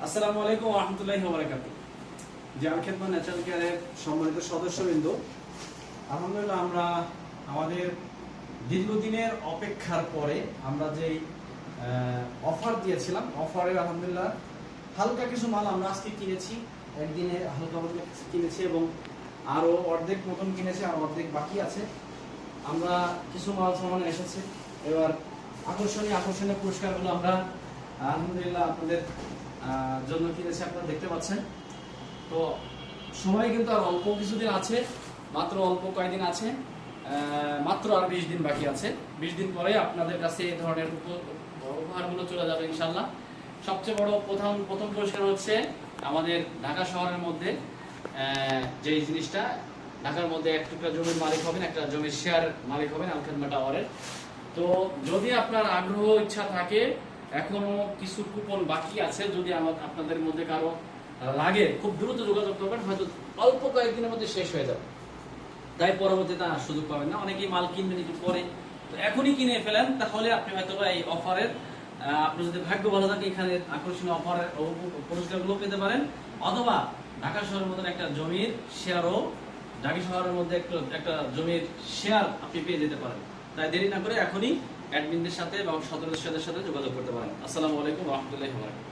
আসসালামু আলাইকুম ওয়া রাহমাতুল্লাহি ওয়া বারাকাতুহু। জাল খেদমত ন্যাচারাল কেয়ারের সম্মানিত সদস্যবৃন্দ, আলহামদুলিল্লাহ আমরা আমাদের দীর্ঘদিনের অপেক্ষার পরে আমরা যে অফার দিয়েছিলাম, অফারের আলহামদুলিল্লাহ হালকা কিছু মাল আমরা আজকে কিনেছি। একদিনে হালকা মতো কিনেছি এবং আরো অর্ধেক মতন কিনেছি, আর অর্ধেক বাকি আছে। আমরা কিছু মাল সামান এসেছে। এবার আকর্ষণীয় আকর্ষণীয় পুরস্কারগুলো আমরা আলহামদুলিল্লাহ আপনাদের জন্য কিনেছি, আপনারা দেখতে পাচ্ছেন। তো সময় কিন্তু আর অল্প কিছুদিন আছে, মাত্র অল্প কয়েকদিন আছে, মাত্র আর 20 দিন বাকি আছে। 20 দিন পরে আপনাদের কাছে এই ধরনের উপহারগুলো চলে যাবে ইনশাল্লাহ। সবচেয়ে বড় প্রথম পুরস্কার হচ্ছে আমাদের ঢাকা শহরের মধ্যে যে জিনিসটা, ঢাকার মধ্যে এক টুকরা জমির মালিক হবেন, একটা জমির শেয়ার মালিক হবেন আল খেদমত টাওয়ারের। তো যদি আপনার আগ্রহ ইচ্ছা থাকে, এখনো কিছু কুপন বাকি আছে, যদি আপনাদের মধ্যে কারো লাগে খুব দ্রুত যোগাযোগ করবেন, হয়তো অল্প কয়েকদিনের মধ্যে শেষ হয়ে যাবে, তাই পরবর্তীতে আর সুযোগ পাবেন না। অনেকেই মাল কিনবেন একটু পরে, তো এখনই কিনে ফেলেন, তাহলে আপনি হয়তো এই অফারের আপনার যদি ভাগ্য ভালো থাকে এখানে আকর্ষণীয় অফারের পুরস্কারগুলো পেতে পারেন, অথবা ঢাকা শহরের মতন একটা জমির শেয়ারও, ঢাকা শহরের মধ্যে একটা জমির শেয়ার আপনি পেয়ে যেতে পারেন। তাই দেরি না করে এখনই অ্যাডমিনদের সাথে এবং সদস্যদের সাথে যোগাযোগ করতে পারেন। আসসালামু আলাইকুম ওয়া রাহমাতুল্লাহি ওয়া বারাকাতুহু।